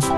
What's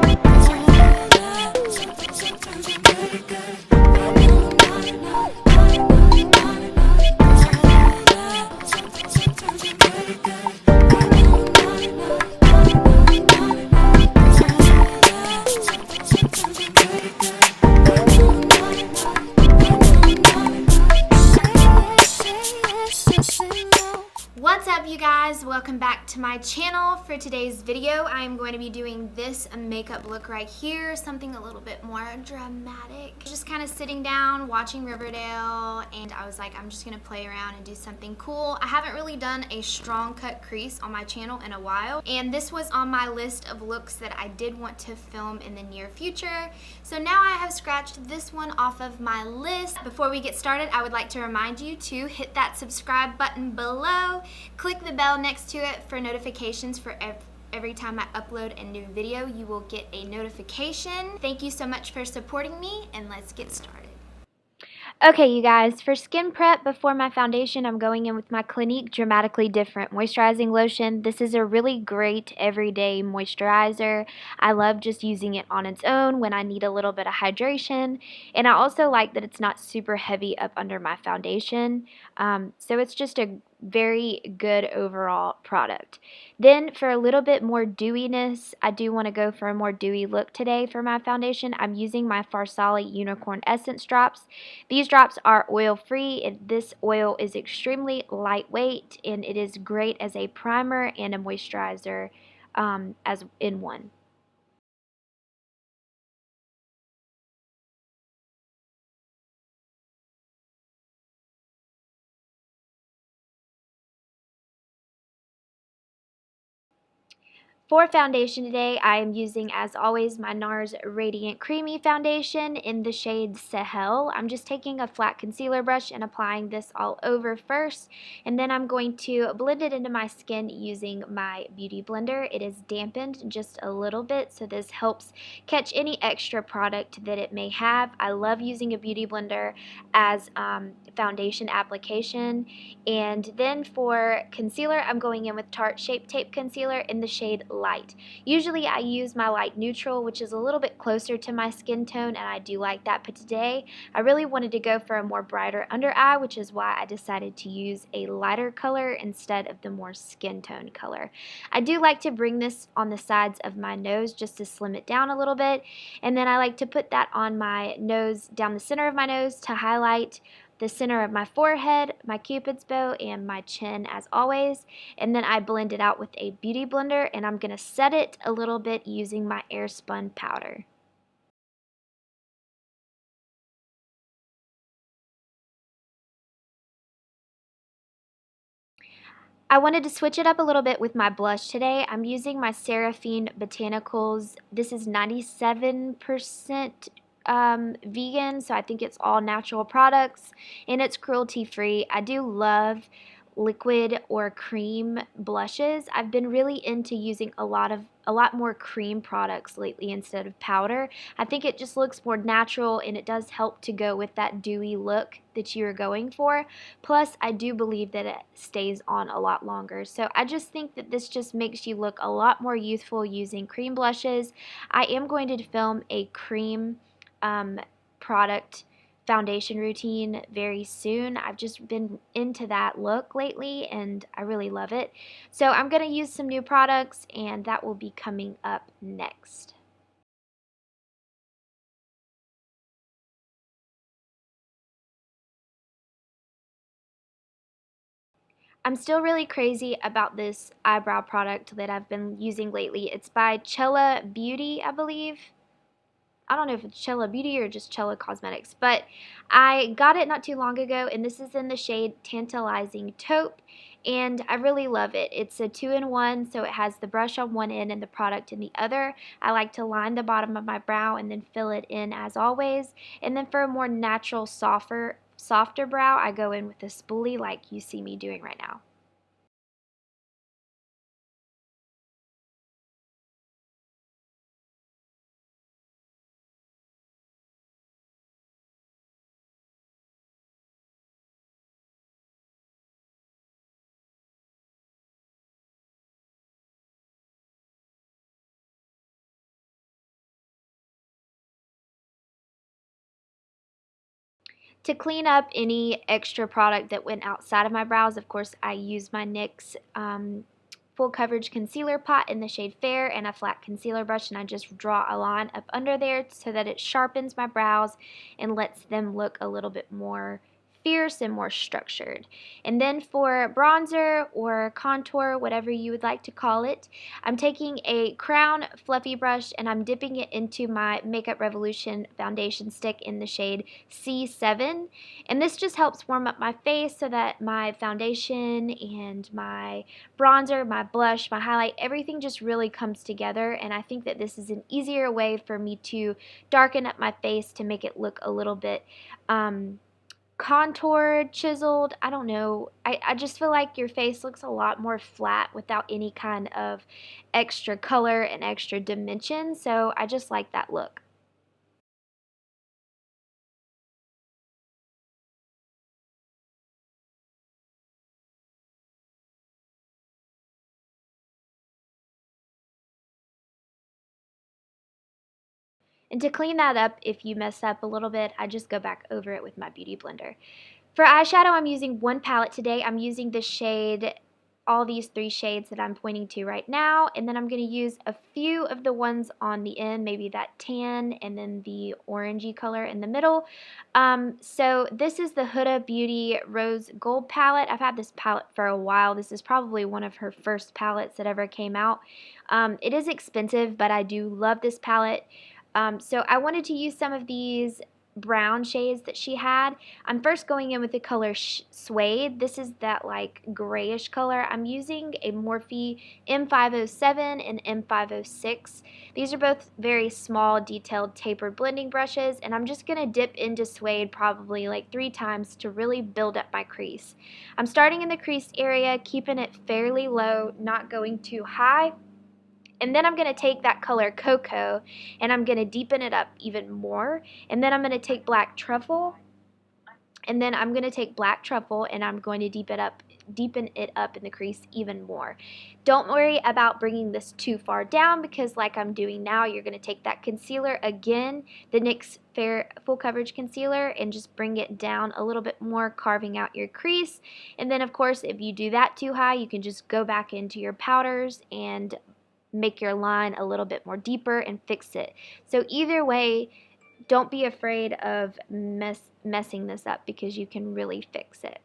up, you guys? Welcome back to my channel. For today's video, I'm going to be doing this makeup look right here, something a little bit more dramatic. Just kind of sitting down, watching Riverdale, and I was like, I'm just gonna play around and do something cool. I haven't really done a strong cut crease on my channel in a while, and this was on my list of looks that I did want to film in the near future. So now I have scratched this one off of my list. Before we get started, I would like to remind you to hit that subscribe button below. Click the bell next to it for notifications for every time I upload a new video. You will get a notification. Thank you so much for supporting me, and let's get started. Okay, you guys, for skin prep before my foundation, I'm going in with my Clinique Dramatically Different Moisturizing Lotion. This is a really great everyday moisturizer. I love just using it on its own when I need a little bit of hydration. And I also like that it's not super heavy up under my foundation. So it's just a very good overall product. Then for a little bit more dewiness, I do want to go for a more dewy look today for my foundation. I'm using my Farsali Unicorn Essence drops. These drops are oil free, and this oil is extremely lightweight, and it is great as a primer and a moisturizer as in one. For foundation today, I am using, as always, my NARS Radiant Creamy Foundation in the shade Sahel. I'm just taking a flat concealer brush and applying this all over first, and then I'm going to blend it into my skin using my Beauty Blender. It is dampened just a little bit, so this helps catch any extra product that it may have. I love using a Beauty Blender as foundation application. And then for concealer, I'm going in with Tarte Shape Tape Concealer in the shade Light. Usually I use my light neutral, which is a little bit closer to my skin tone, and I do like that, but today I really wanted to go for a more brighter under eye, which is why I decided to use a lighter color instead of the more skin tone color. I do like to bring this on the sides of my nose just to slim it down a little bit, and then I like to put that on my nose, down the center of my nose, to highlight the center of my forehead, my cupid's bow, and my chin as always. And then I blend it out with a Beauty Blender, and I'm going to set it a little bit using my Airspun powder. I wanted to switch it up a little bit with my blush today. I'm using my Seraphine Botanicals. This is 97% vegan, so I think it's all natural products, and it's cruelty free. I do love liquid or cream blushes. I've been really into using a lot more cream products lately instead of powder. I think it just looks more natural, and it does help to go with that dewy look that you're going for. Plus, I do believe that it stays on a lot longer. So I just think that this just makes you look a lot more youthful using cream blushes. I am going to film a cream product foundation routine very soon. I've just been into that look lately, and I really love it. So I'm going to use some new products, and that will be coming up next. I'm still really crazy about this eyebrow product that I've been using lately. It's by Cella Beauty, I believe. I don't know if it's Cella Beauty or just Cella Cosmetics, but I got it not too long ago, and this is in the shade Tantalizing Taupe, and I really love it. It's a 2-in-1, so it has the brush on one end and the product in the other. I like to line the bottom of my brow and then fill it in as always, and then for a more natural, softer brow, I go in with a spoolie like you see me doing right now. To clean up any extra product that went outside of my brows, of course, I use my NYX full coverage concealer pot in the shade Fair and a flat concealer brush, and I just draw a line up under there so that it sharpens my brows and lets them look a little bit more fierce and more structured. And then for bronzer or contour, whatever you would like to call it, I'm taking a Crown fluffy brush and I'm dipping it into my Makeup Revolution foundation stick in the shade C7, and this just helps warm up my face so that my foundation and my bronzer, my blush, my highlight, everything just really comes together. And I think that this is an easier way for me to darken up my face to make it look a little bit contoured, chiseled. I don't know. I just feel like your face looks a lot more flat without any kind of extra color and extra dimension. So I just like that look. And to clean that up, if you mess up a little bit, I just go back over it with my Beauty Blender. For eyeshadow, I'm using one palette today. I'm using the shade, all these 3 shades that I'm pointing to right now, and then I'm going to use a few of the ones on the end, maybe that tan and then the orangey color in the middle. So this is the Huda Beauty Rose Gold palette. I've had this palette for a while. This is probably one of her first palettes that ever came out. It is expensive, but I do love this palette. So I wanted to use some of these brown shades that she had. I'm first going in with the color Suede. This is that like grayish color. I'm using a Morphe M507 and M506. These are both very small, detailed, tapered blending brushes, and I'm just going to dip into Suede probably like 3 times to really build up my crease. I'm starting in the crease area, keeping it fairly low, not going too high. And then I'm going to take that color Cocoa and I'm going to deepen it up even more. And then I'm going to take black truffle. And then I'm going to take black truffle and I'm going to deepen it up in the crease even more. Don't worry about bringing this too far down, because like I'm doing now, you're going to take that concealer again, the NYX Fair Full Coverage Concealer, and just bring it down a little bit more, carving out your crease. And then of course, if you do that too high, you can just go back into your powders and make your line a little bit more deeper and fix it. So either way, don't be afraid of messing this up, because you can really fix it.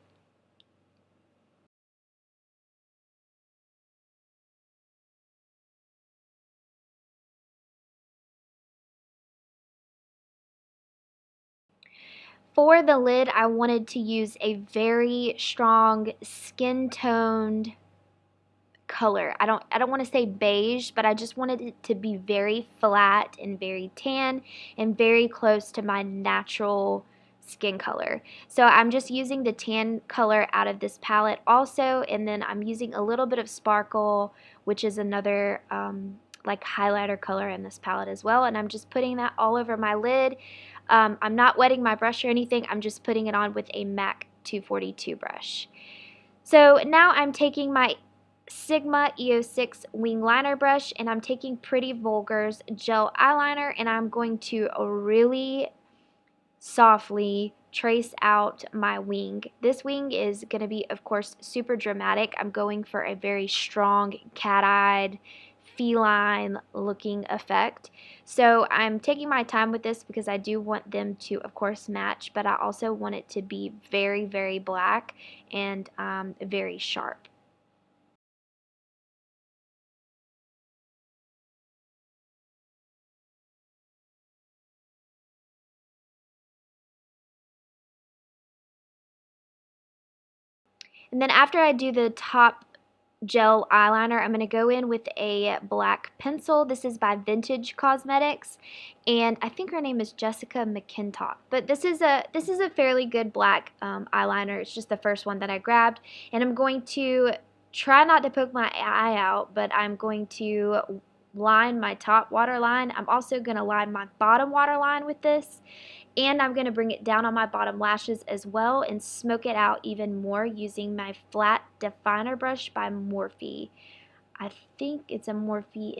For the lid, I wanted to use a very strong skin toned color. I don't want to say beige, but I just wanted it to be very flat and very tan and very close to my natural skin color. So I'm just using the tan color out of this palette also, and then I'm using a little bit of Sparkle, which is another like highlighter color in this palette as well, and I'm just putting that all over my lid. I'm not wetting my brush or anything. I'm just putting it on with a MAC 242 brush. So now I'm taking my Sigma EO6 wing liner brush and I'm taking Pretty Vulgar's gel eyeliner, and I'm going to really softly trace out my wing. This wing is going to be, of course, super dramatic. I'm going for a very strong cat-eyed, feline looking effect. So I'm taking my time with this because I do want them to, of course, match, but I also want it to be very, very black and very sharp. And then after I do the top gel eyeliner, I'm going to go in with a black pencil. This is by Vintage Cosmetics, and I think her name is Jessica McIntosh. But this is a fairly good black eyeliner. It's just the first one that I grabbed, and I'm going to try not to poke my eye out, but I'm going to line my top waterline. I'm also going to line my bottom waterline with this. And I'm going to bring it down on my bottom lashes as well and smoke it out even more using my flat definer brush by Morphe. I think it's a Morphe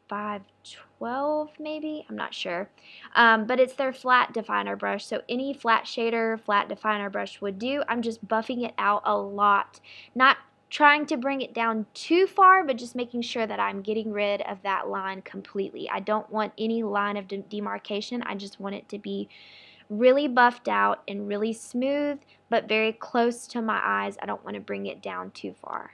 512 maybe, I'm not sure, but it's their flat definer brush, so any flat shader, flat definer brush would do. I'm just buffing it out a lot, not trying to bring it down too far, but just making sure that I'm getting rid of that line completely. I don't want any line of demarcation. I just want it to be really buffed out and really smooth, but very close to my eyes. I don't want to bring it down too far.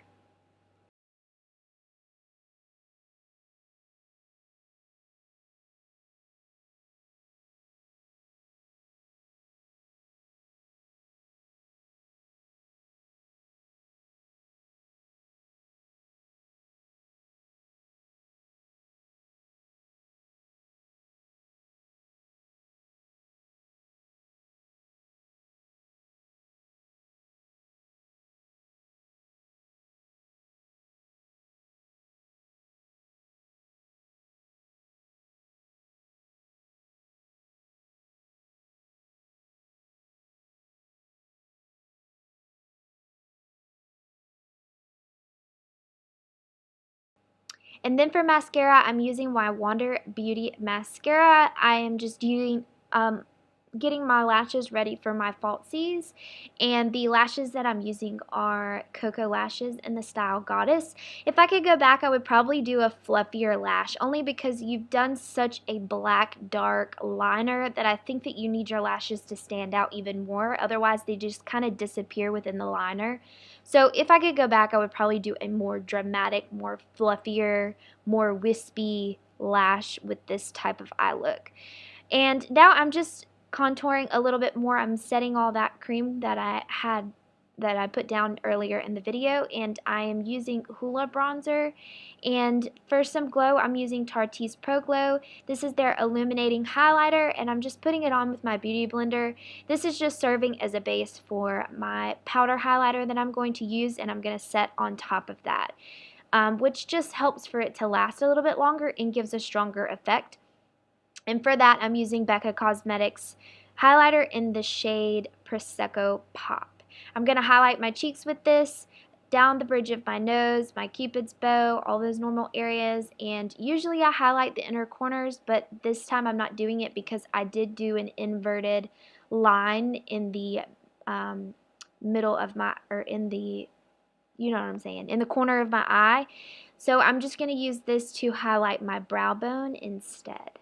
And then for mascara, I'm using my Wander Beauty mascara. I am just using, getting my lashes ready for my falsies, and the lashes that I'm using are Koko lashes in the style Goddess. If I could go back, I would probably do a fluffier lash, only because you've done such a black dark liner that I think that you need your lashes to stand out even more. Otherwise they just kind of disappear within the liner. So if I could go back, I would probably do a more dramatic, more fluffier, more wispy lash with this type of eye look. And now I'm just contouring a little bit more. I'm setting all that cream that I put down earlier in the video, and I am using Hoola bronzer. And for some glow, I'm using Tarteist Pro Glow. This is their illuminating highlighter, and I'm just putting it on with my beauty blender. This is just serving as a base for my powder highlighter that I'm going to use, and I'm going to set on top of that, which just helps for it to last a little bit longer and gives a stronger effect. And for that, I'm using Becca Cosmetics highlighter in the shade Prosecco Pop. I'm going to highlight my cheeks with this, down the bridge of my nose, my cupid's bow, all those normal areas. And usually I highlight the inner corners, but this time I'm not doing it because I did do an inverted line in the middle of my, or in the, you know what I'm saying, in the corner of my eye. So I'm just going to use this to highlight my brow bone instead.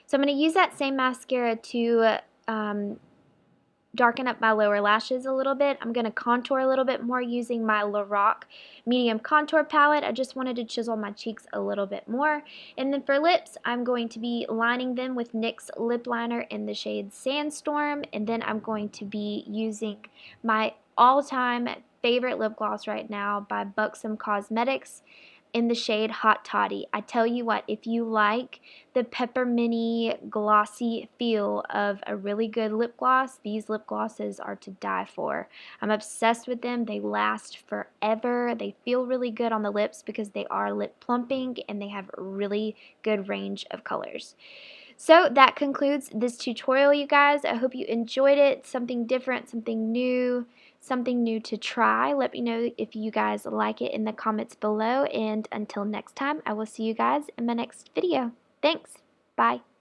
So I'm going to use that same mascara to darken up my lower lashes a little bit. I'm going to contour a little bit more using my Lorac medium contour palette. I just wanted to chisel my cheeks a little bit more. And then for lips, I'm going to be lining them with NYX lip liner in the shade Sandstorm. And then I'm going to be using my all-time favorite lip gloss right now by Buxom Cosmetics in the shade Hot Toddy. I tell you what, if you like the pepperminty glossy feel of a really good lip gloss, these lip glosses are to die for. I'm obsessed with them. They last forever. They feel really good on the lips because they are lip plumping and they have a really good range of colors. So that concludes this tutorial, you guys. I hope you enjoyed it. Something different, something new to try. Let me know if you guys like it in the comments below. And until next time, I will see you guys in my next video. Thanks. Bye.